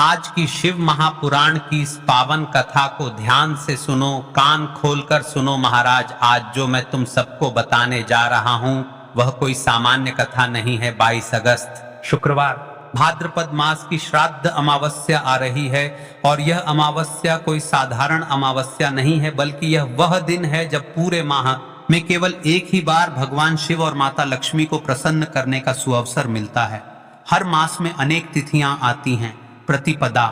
आज की शिव महापुराण की इस पावन कथा को ध्यान से सुनो, कान खोलकर सुनो महाराज। आज जो मैं तुम सबको बताने जा रहा हूं वह कोई सामान्य कथा नहीं है। 22 अगस्त शुक्रवार भाद्रपद मास की श्राद्ध अमावस्या आ रही है और यह अमावस्या कोई साधारण अमावस्या नहीं है, बल्कि यह वह दिन है जब पूरे माह में केवल एक ही बार भगवान शिव और माता लक्ष्मी को प्रसन्न करने का सुअवसर मिलता है। हर मास में अनेक तिथियां आती हैं, प्रतिपदा,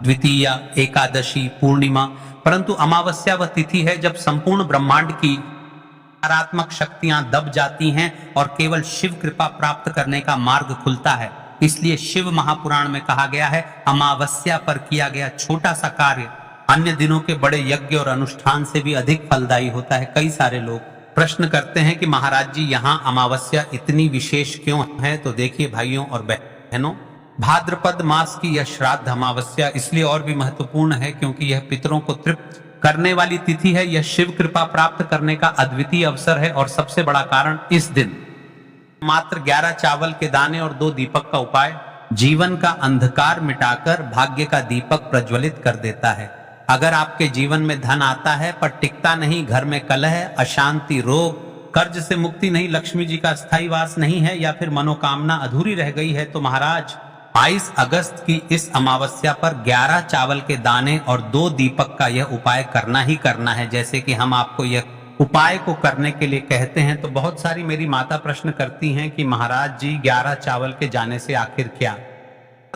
द्वितीया, एकादशी, पूर्णिमा, परंतु अमावस्या वह तिथि है जब संपूर्ण ब्रह्मांड की नकारात्मक शक्तियां दब जाती हैं और केवल शिव कृपा प्राप्त करने का मार्ग खुलता है। इसलिए शिव महापुराण में कहा गया है, अमावस्या पर किया गया छोटा सा कार्य अन्य दिनों के बड़े यज्ञ और अनुष्ठान से भी अधिक फलदायी होता है। कई सारे लोग प्रश्न करते हैं कि महाराज जी यहाँ अमावस्या इतनी विशेष क्यों है? तो देखिए भाइयों और बहनों, भाद्रपद मास की यह श्राद्ध अमावस्या इसलिए और भी महत्वपूर्ण है क्योंकि यह पितरों को तृप्त करने वाली तिथि है। यह शिव कृपा प्राप्त करने का अद्वितीय अवसर है और सबसे बड़ा कारण इस दिन मात्र 11 चावल के दाने और 2 दीपक का उपाय जीवन का अंधकार मिटाकर भाग्य का दीपक प्रज्वलित कर देता है। अगर आपके जीवन में धन आता है पर टिकता नहीं, घर में कलह, अशांति, रोग, कर्ज से मुक्ति नहीं, लक्ष्मी जी का स्थायी वास नहीं है या फिर मनोकामना अधूरी रह गई है, तो महाराज 22 अगस्त की इस अमावस्या पर 11 चावल के दाने और 2 दीपक का यह उपाय करना ही करना है। जैसे कि हम आपको यह उपाय को करने के लिए कहते हैं तो बहुत सारी मेरी माता प्रश्न करती हैं कि महाराज जी 11 चावल के जाने से आखिर क्या?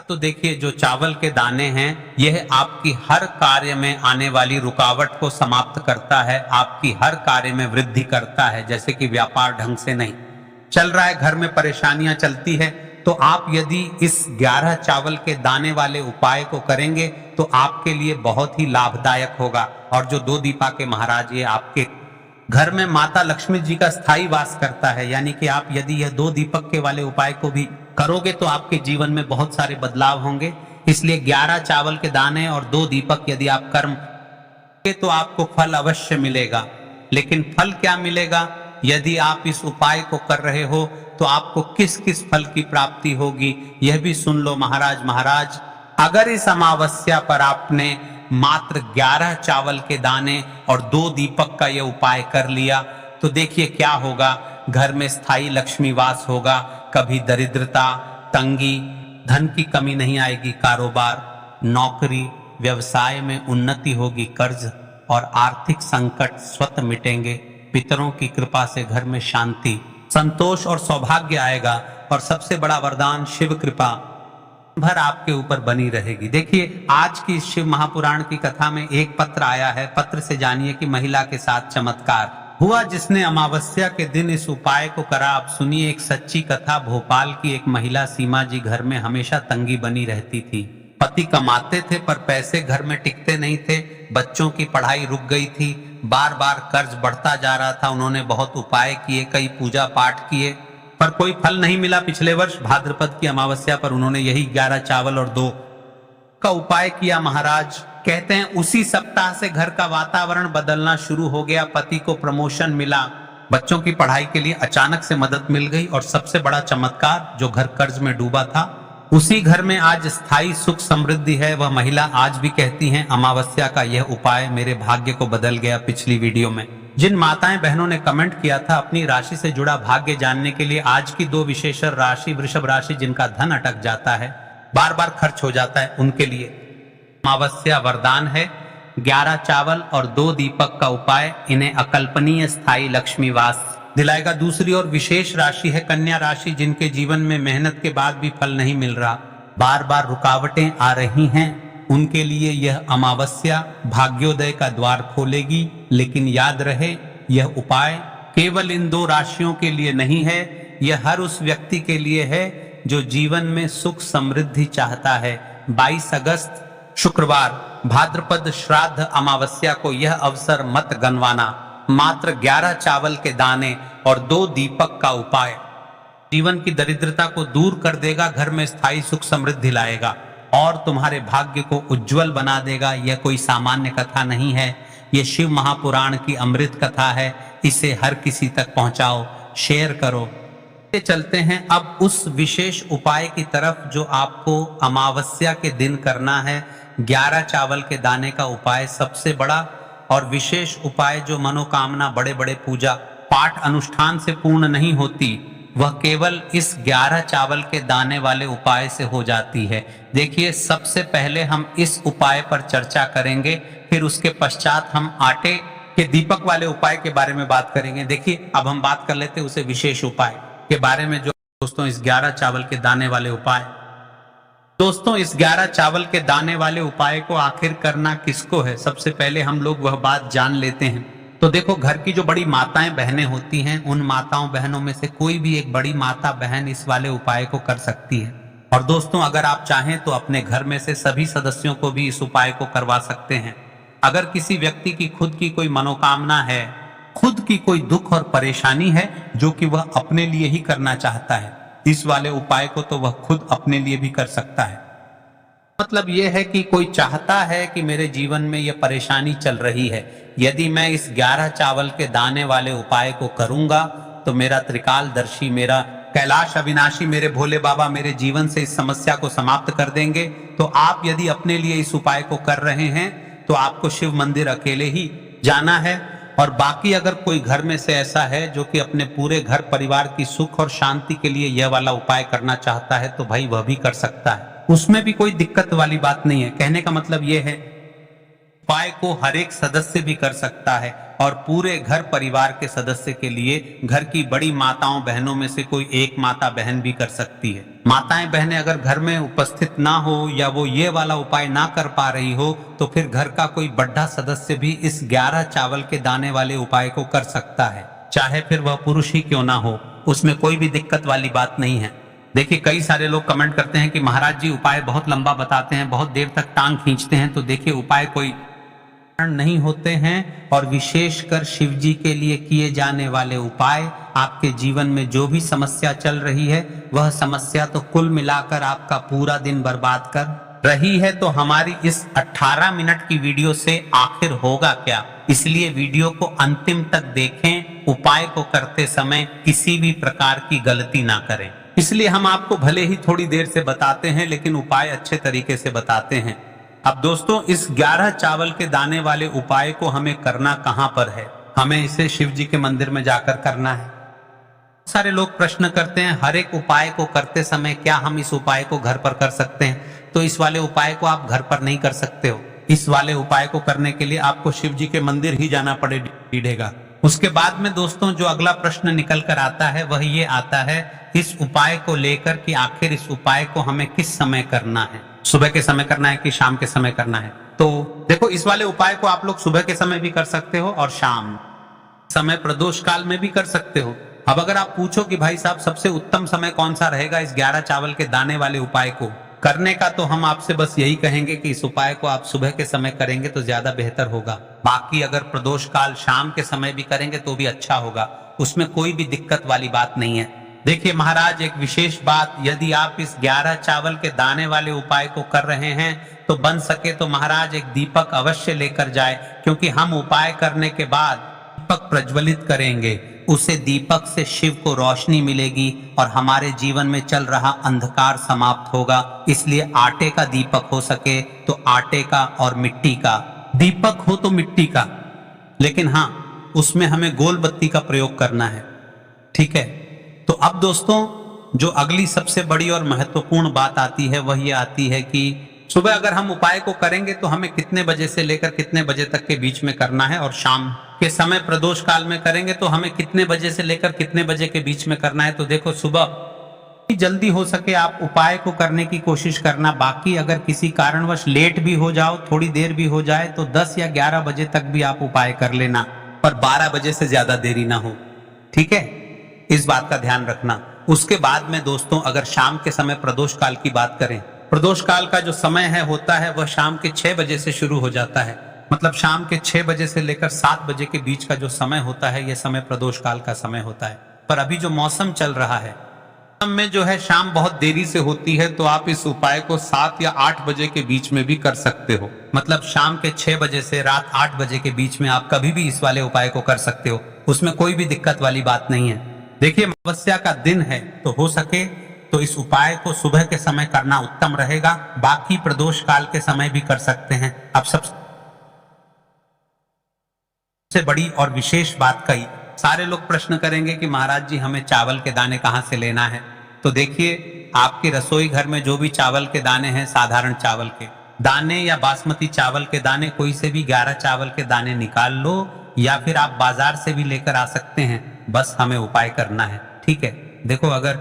तो देखिए, जो चावल के दाने हैं यह आपकी हर कार्य में आने वाली रुकावट को समाप्त करता है, आपकी हर कार्य में वृद्धि करता है। जैसे कि व्यापार ढंग से नहीं चल रहा है, घर में परेशानियां चलती है, तो आप यदि इस 11 चावल के दाने वाले उपाय को करेंगे तो आपके लिए बहुत ही लाभदायक होगा। और जो 2 दीपा के महाराज, ये आपके घर में माता लक्ष्मी जी का स्थायी वास करता है, यानी कि आप यदि यह 2 दीपक के वाले उपाय को भी करोगे तो आपके जीवन में बहुत सारे बदलाव होंगे। इसलिए 11 चावल के दाने और 2 दीपक यदि आप कर्म तो आपको फल अवश्य मिलेगा। लेकिन फल क्या मिलेगा? यदि आप इस उपाय को कर रहे हो तो आपको किस किस फल की प्राप्ति होगी यह भी सुन लो महाराज। अगर इस अमावस्या पर आपने मात्र 11 चावल के दाने और 2 दीपक का यह उपाय कर लिया तो देखिए क्या होगा। घर में स्थायी लक्ष्मी वास होगा, कभी दरिद्रता, तंगी, धन की कमी नहीं आएगी, कारोबार, नौकरी, व्यवसाय में उन्नति होगी, कर्ज और आर्थिक संकट स्वतः मिटेंगे। पितरों की कृपा से घर में शांति, संतोष और सौभाग्य आएगा और सबसे बड़ा वरदान शिव कृपा भर आपके ऊपर बनी रहेगी। देखिए, आज की शिव महापुराण की कथा में एक पत्र आया है। पत्र से जानिए कि महिला के साथ चमत्कार हुआ जिसने अमावस्या के दिन इस उपाय को करा। आप सुनिए एक सच्ची कथा। भोपाल की एक महिला सीमा जी, घर में हमेशा तंगी बनी रहती थी। पति कमाते थे पर पैसे घर में टिकते नहीं थे, बच्चों की पढ़ाई रुक गई थी, बार बार कर्ज बढ़ता जा रहा था। उन्होंने बहुत उपाय किए, कई पूजा पाठ किए पर कोई फल नहीं मिला। पिछले वर्ष भाद्रपद की अमावस्या पर उन्होंने यही 11 चावल और 2 का उपाय किया। महाराज कहते हैं उसी सप्ताह से घर का वातावरण बदलना शुरू हो गया। पति को प्रमोशन मिला, बच्चों की पढ़ाई के लिए अचानक से मदद मिल गई और सबसे बड़ा चमत्कार, जो घर कर्ज में डूबा था उसी घर में आज स्थायी सुख समृद्धि है। वह महिला आज भी कहती हैं अमावस्या का यह उपाय मेरे भाग्य को बदल गया। पिछली वीडियो में जिन माताएं बहनों ने कमेंट किया था अपनी राशि से जुड़ा भाग्य जानने के लिए, आज की 2 विशेषर राशि वृषभ राशि, जिनका धन अटक जाता है, बार बार खर्च हो जाता है, उनके लिए अमावस्या वरदान है। 11 चावल और 2 दीपक का उपाय इन्हें अकल्पनीय स्थायी लक्ष्मी वास दिलाएगा। दूसरी और विशेष राशि है कन्या राशि, जिनके जीवन में मेहनत के बाद भी फल नहीं मिल रहा, बार बार रुकावटें आ रही हैं, उनके लिए यह अमावस्या भाग्योदय का द्वार खोलेगी। लेकिन याद रहे, यह उपाय केवल इन 2 राशियों के लिए नहीं है, यह हर उस व्यक्ति के लिए है जो जीवन में सुख समृद्धि चाहता है। 22 अगस्त शुक्रवार भाद्रपद श्राद्ध अमावस्या को यह अवसर मत गंवाना। मात्र 11 चावल के दाने और 2 दीपक का उपाय जीवन की दरिद्रता को दूर कर देगा, घर में स्थायी सुख समृद्धि लाएगा और तुम्हारे भाग्य को उज्जवल बना देगा। यह कोई सामान्य कथा नहीं है, यह शिव महापुराण की अमृत कथा है। इसे हर किसी तक पहुंचाओ, शेयर करो। चलते हैं अब उस विशेष उपाय की तरफ जो आपको अमावस्या के दिन करना है। 11 चावल के दाने का उपाय सबसे बड़ा और विशेष उपाय, जो मनोकामना बड़े बड़े पूजा पाठ अनुष्ठान से पूर्ण नहीं होती, वह केवल इस 11 चावल के दाने वाले उपाय से हो जाती है। देखिए, सबसे पहले हम इस उपाय पर चर्चा करेंगे, फिर उसके पश्चात हम आटे के दीपक वाले उपाय के बारे में बात करेंगे। देखिए, अब हम बात कर लेते हैं उसे विशेष उपाय के बारे में, जो दोस्तों इस 11 चावल के दाने वाले उपाय। दोस्तों, इस 11 चावल के दाने वाले उपाय को आखिर करना किसको है, सबसे पहले हम लोग वह बात जान लेते हैं। तो देखो, घर की जो बड़ी माताएं बहनें होती हैं, उन माताओं बहनों में से कोई भी एक बड़ी माता बहन इस वाले उपाय को कर सकती है। और दोस्तों, अगर आप चाहें तो अपने घर में से सभी सदस्यों को भी इस उपाय को करवा सकते हैं। अगर किसी व्यक्ति की खुद की कोई मनोकामना है, खुद की कोई दुख और परेशानी है जो कि वह अपने लिए ही करना चाहता है, इस वाले उपाय को तो वह खुद अपने लिए भी कर सकता है। मतलब यह है कि कोई चाहता है कि मेरे जीवन में यह परेशानी चल रही है, यदि मैं इस 11 चावल के दाने वाले उपाय को करूंगा तो मेरा त्रिकालदर्शी, मेरा कैलाश अविनाशी, मेरे भोले बाबा मेरे जीवन से इस समस्या को समाप्त कर देंगे। तो आप यदि अपने लिए इस उपाय को कर रहे हैं तो आपको शिव मंदिर अकेले ही जाना है। और बाकी अगर कोई घर में से ऐसा है जो कि अपने पूरे घर परिवार की सुख और शांति के लिए यह वाला उपाय करना चाहता है, तो भाई वह भी कर सकता है, उसमें भी कोई दिक्कत वाली बात नहीं है। कहने का मतलब यह है, उपाय को हर एक सदस्य भी कर सकता है और पूरे घर परिवार के सदस्य के लिए घर की बड़ी माताओं बहनों में से कोई एक माता बहन भी कर सकती है। माताएं बहनें अगर घर में उपस्थित ना हो या वो ये वाला उपाय ना कर पा रही हो, तो फिर घर का कोई बड़ा सदस्य भी इस 11 चावल के दाने वाले उपाय को कर सकता है, चाहे फिर वह पुरुष ही क्यों ना हो, उसमें कोई भी दिक्कत वाली बात नहीं है। देखिए, कई सारे लोग कमेंट करते हैं कि महाराज जी उपाय बहुत लंबा बताते हैं, बहुत देर तक टांग खींचते हैं। तो देखिए, उपाय कोई नहीं होते हैं और विशेषकर शिव जी के लिए किए जाने वाले उपाय आपके जीवन में जो भी समस्या चल रही है, वह समस्या तो कुल मिलाकर आपका पूरा दिन बर्बाद कर रही है। तो हमारी इस 18 मिनट की वीडियो से आखिर होगा क्या, इसलिए वीडियो को अंतिम तक देखें। उपाय को करते समय किसी भी प्रकार की गलती ना करें, इसलिए हम आपको भले ही थोड़ी देर से बताते हैं, लेकिन उपाय अच्छे तरीके से बताते हैं। अब दोस्तों, इस 11 चावल के दाने वाले उपाय को हमें करना कहां पर है, हमें इसे शिव जी के मंदिर में जाकर करना है। सारे लोग प्रश्न करते हैं, हर एक उपाय को करते समय क्या हम इस उपाय को घर पर कर सकते हैं? तो इस वाले उपाय को आप घर पर नहीं कर सकते हो। इस वाले उपाय को करने के लिए आपको शिव जी के मंदिर ही जाना पड़ेगा। उसके बाद में दोस्तों, जो अगला प्रश्न निकल कर आता है वह ये आता है इस उपाय को लेकर कि आखिर इस उपाय को हमें किस समय करना है, सुबह के समय करना है कि शाम के समय करना है। तो देखो, इस वाले उपाय को आप लोग सुबह के समय भी कर सकते हो और शाम समय प्रदोष काल में भी कर सकते हो। अब अगर आप पूछो कि भाई साहब सबसे उत्तम समय कौन सा रहेगा इस 11 चावल के दाने वाले उपाय को करने का, तो हम आपसे बस यही कहेंगे कि इस उपाय को आप सुबह के समय करेंगे तो ज्यादा बेहतर होगा। बाकी अगर प्रदोष काल शाम के समय भी करेंगे तो भी अच्छा होगा, उसमें कोई भी दिक्कत वाली बात नहीं है। देखिए महाराज, एक विशेष बात, यदि आप इस 11 चावल के दाने वाले उपाय को कर रहे हैं तो बन सके तो महाराज एक दीपक अवश्य लेकर जाए, क्योंकि हम उपाय करने के बाद दीपक प्रज्वलित करेंगे, उसे दीपक से शिव को रोशनी मिलेगी और हमारे जीवन में चल रहा अंधकार समाप्त होगा। इसलिए आटे का दीपक हो सके तो आटे का और मिट्टी का दीपक हो तो मिट्टी का, लेकिन हाँ, उसमें हमें गोल बत्ती का प्रयोग करना है, ठीक है। तो अब दोस्तों, जो अगली सबसे बड़ी और महत्वपूर्ण बात आती है वह ये आती है कि सुबह अगर हम उपाय को करेंगे तो हमें कितने बजे से लेकर कितने बजे तक के बीच में करना है, और शाम के समय प्रदोष काल में करेंगे तो हमें कितने बजे से लेकर कितने बजे के बीच में करना है। तो देखो, सुबह जल्दी हो सके आप उपाय को करने की कोशिश करना। बाकी अगर किसी कारणवश लेट भी हो जाओ, थोड़ी देर भी हो जाए, तो 10 या 11 बजे तक भी आप उपाय कर लेना, पर 12 बजे से ज्यादा देरी ना हो, ठीक है, इस बात का ध्यान रखना। उसके बाद में दोस्तों, अगर शाम के समय प्रदोष काल की बात करें, प्रदोष काल का जो समय है होता है वह शाम के 6 बजे से शुरू हो जाता है। मतलब शाम के 6 बजे से लेकर 7 बजे के बीच का जो समय होता है, यह समय प्रदोष काल का समय होता है। पर अभी जो मौसम चल रहा है, मौसम में जो है शाम बहुत देरी से होती है, तो आप इस उपाय को 7 या 8 बजे के बीच में भी कर सकते हो। मतलब शाम के 6 बजे से रात 8 बजे के बीच में आप कभी भी इस वाले उपाय को कर सकते हो, उसमें कोई भी दिक्कत वाली बात नहीं है। देखिए अमावस्या का दिन है तो हो सके तो इस उपाय को सुबह के समय करना उत्तम रहेगा, बाकी प्रदोष काल के समय भी कर सकते हैं। अब सबसे बड़ी और विशेष बात कही, सारे लोग प्रश्न करेंगे कि महाराज जी हमें चावल के दाने कहाँ से लेना है। तो देखिए आपके रसोई घर में जो भी चावल के दाने हैं, साधारण चावल के दाने या बासमती चावल के दाने, कोई से भी 11 चावल के दाने निकाल लो या फिर आप बाजार से भी लेकर आ सकते हैं। बस हमें उपाय करना है, ठीक है। देखो अगर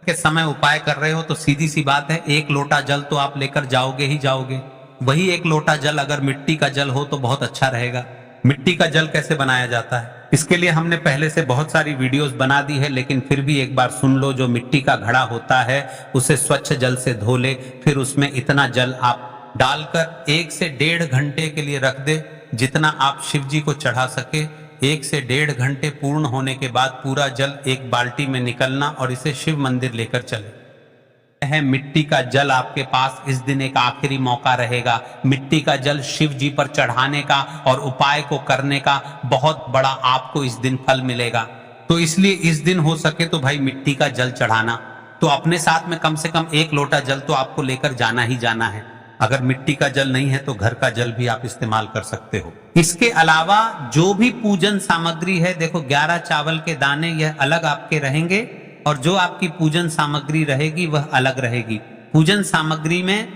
के समय उपाय कर रहे हो तो सीधी सी बात है, 1 लोटा जल तो आप लेकर जाओगे ही जाओगे। वही 1 लोटा जल अगर मिट्टी का जल हो तो बहुत अच्छा रहेगा। मिट्टी का जल कैसे बनाया जाता है, इसके लिए हमने पहले से बहुत सारी वीडियोस बना दी है, लेकिन फिर भी एक बार सुन लो। जो मिट्टी का घड़ा होता है उसे स्वच्छ जल से धो ले, फिर उसमें इतना जल आप डालकर 1 से 1.5 घंटे के लिए रख दे, जितना आप शिव जी को चढ़ा सके। 1 से 1.5 घंटे पूर्ण होने के बाद पूरा जल एक बाल्टी में निकलना और इसे शिव मंदिर लेकर चले। है मिट्टी का जल आपके पास इस दिन एक आखिरी मौका रहेगा, मिट्टी का जल शिव जी पर चढ़ाने का और उपाय को करने का बहुत बड़ा आपको इस दिन फल मिलेगा। तो इसलिए इस दिन हो सके तो भाई मिट्टी का जल चढ़ाना, तो अपने साथ में कम से कम 1 लोटा जल तो आपको लेकर जाना ही जाना है। अगर मिट्टी का जल नहीं है तो घर का जल भी आप इस्तेमाल कर सकते हो। इसके अलावा जो भी पूजन सामग्री है, देखो 11 चावल के दाने यह अलग आपके रहेंगे और जो आपकी पूजन सामग्री रहेगी वह अलग रहेगी। पूजन सामग्री में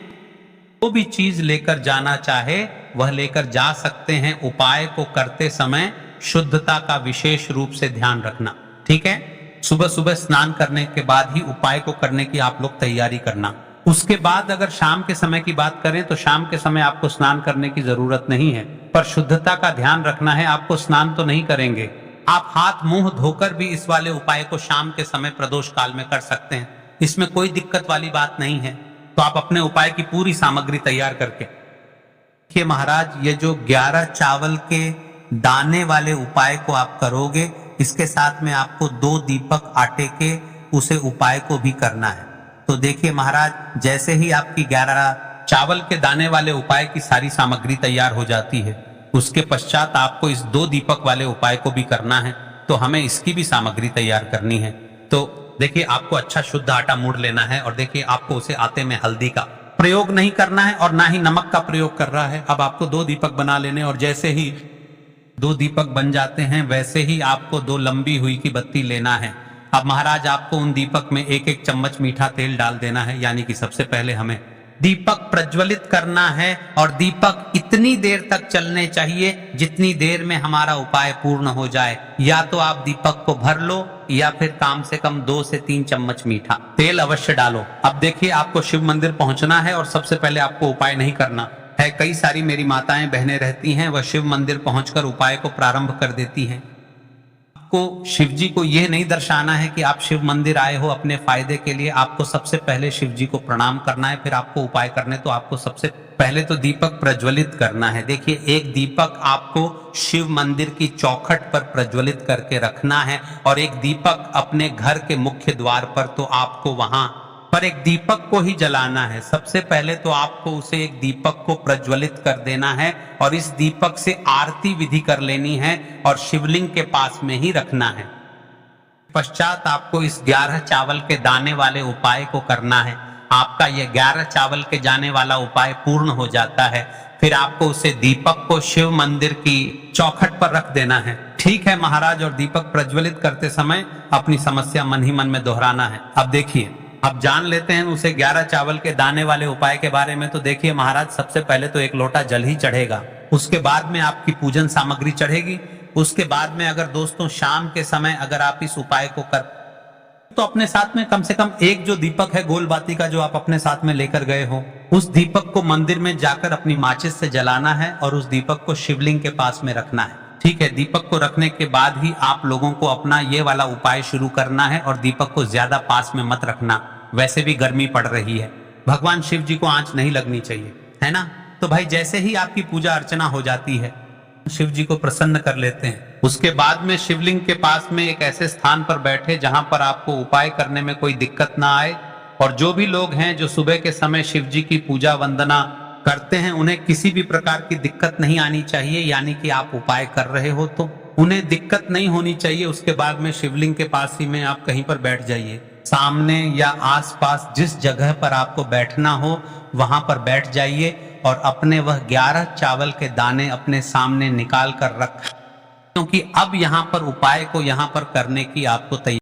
जो भी चीज लेकर जाना चाहे वह लेकर जा सकते हैं। उपाय को करते समय शुद्धता का विशेष रूप से ध्यान रखना, ठीक है। सुबह सुबह स्नान करने के बाद ही उपाय को करने की आप लोग तैयारी करना। उसके बाद अगर शाम के समय की बात करें तो शाम के समय आपको स्नान करने की जरूरत नहीं है, पर शुद्धता का ध्यान रखना है। आपको स्नान तो नहीं करेंगे, आप हाथ मुंह धोकर भी इस वाले उपाय को शाम के समय प्रदोष काल में कर सकते हैं। इसमें कोई दिक्कत वाली बात नहीं है। तो आप अपने उपाय की पूरी सामग्री तैयार करके देखिए महाराज, ये जो 11 चावल के दाने वाले उपाय को आप करोगे, इसके साथ में आपको 2 दीपक आटे के उसे उपाय को भी करना है। तो देखिए महाराज, जैसे ही आपकी 11 चावल के दाने वाले उपाय की सारी सामग्री तैयार हो जाती है, उसके पश्चात आपको इस 2 दीपक वाले उपाय को भी करना है। तो हमें इसकी भी सामग्री तैयार करनी है। तो देखिए आपको अच्छा शुद्ध आटा मूड़ लेना है और देखिए आपको उसे आटे में हल्दी का प्रयोग नहीं करना है और ना ही नमक का प्रयोग कर रहा है। अब आपको 2 दीपक बना लेने और जैसे ही 2 दीपक बन जाते हैं वैसे ही आपको 2 लंबी हुई की बत्ती लेना है। अब महाराज आपको उन दीपक में 1-1 चम्मच मीठा तेल डाल देना है, यानी कि सबसे पहले हमें दीपक प्रज्वलित करना है और दीपक इतनी देर तक चलने चाहिए जितनी देर में हमारा उपाय पूर्ण हो जाए। या तो आप दीपक को भर लो या फिर कम से कम 2 से 3 चम्मच मीठा तेल अवश्य डालो। अब देखिए आपको शिव मंदिर पहुंचना है और सबसे पहले आपको उपाय नहीं करना है। कई सारी मेरी माताएं बहनें रहती हैं, वह शिव मंदिर पहुंचकर उपाय को प्रारंभ कर देती हैं। आपको शिव जी को यह नहीं दर्शाना है कि आप शिव मंदिर आए हो अपने फायदे के लिए। आपको सबसे पहले शिव जी को प्रणाम करना है, फिर आपको उपाय करने। तो आपको सबसे पहले तो दीपक प्रज्वलित करना है। देखिए 1 दीपक आपको शिव मंदिर की चौखट पर प्रज्वलित करके रखना है और 1 दीपक अपने घर के मुख्य द्वार पर, तो आपको वहां पर 1 दीपक को ही जलाना है। सबसे पहले तो आपको उसे 1 दीपक को प्रज्वलित कर देना है और इस दीपक से आरती विधि कर लेनी है और शिवलिंग के पास में ही रखना है। पश्चात आपको इस 11 चावल के दाने वाले उपाय को करना है। आपका ये 11 चावल के जाने वाला उपाय पूर्ण हो जाता है, फिर आपको उसे दीपक को शिव मंदिर की चौखट पर रख देना है। ठीक है महाराज, और दीपक प्रज्वलित करते समय अपनी समस्या मन ही मन में दोहराना है। अब देखिए, अब जान लेते हैं उसे 11 चावल के दाने वाले उपाय के बारे में। तो देखिए महाराज, सबसे पहले तो 1 लोटा जल ही चढ़ेगा, उसके बाद में आपकी पूजन सामग्री चढ़ेगी। उसके बाद में अगर दोस्तों शाम के समय अगर आप इस उपाय को कर तो अपने साथ में कम से कम 1 जो दीपक है गोल बाती का, जो आप अपने साथ में लेकर गए हो, उस दीपक को मंदिर में जाकर अपनी माचिस से जलाना है और उस दीपक को शिवलिंग के पास में रखना है। ठीक है, दीपक को रखने के बाद ही आप लोगों को अपना ये वाला उपाय शुरू करना है और दीपक को ज्यादा पास में मत रखना। वैसे भी गर्मी पड़ रही है, भगवान शिव जी को आंच नहीं लगनी चाहिए, है ना। तो भाई जैसे ही आपकी पूजा अर्चना हो जाती है, शिव जी को प्रसन्न कर लेते हैं। उसके बाद में शिवलिंग के पास में एक ऐसे स्थान पर बैठे जहां पर आपको उपाय करने में कोई दिक्कत ना आए। और जो भी लोग हैं जो सुबह के समय शिव जी की पूजा वंदना करते हैं, उन्हें किसी भी प्रकार की दिक्कत नहीं आनी चाहिए। यानी कि आप उपाय कर रहे हो तो उन्हें दिक्कत नहीं होनी चाहिए। उसके बाद में शिवलिंग के पास ही में आप कहीं पर बैठ जाइए, सामने या आसपास जिस जगह पर आपको बैठना हो वहां पर बैठ जाइए और अपने वह 11 चावल के दाने अपने सामने निकाल कर रख, क्योंकि अब यहाँ पर उपाय को यहाँ पर करने की आपको तैयारी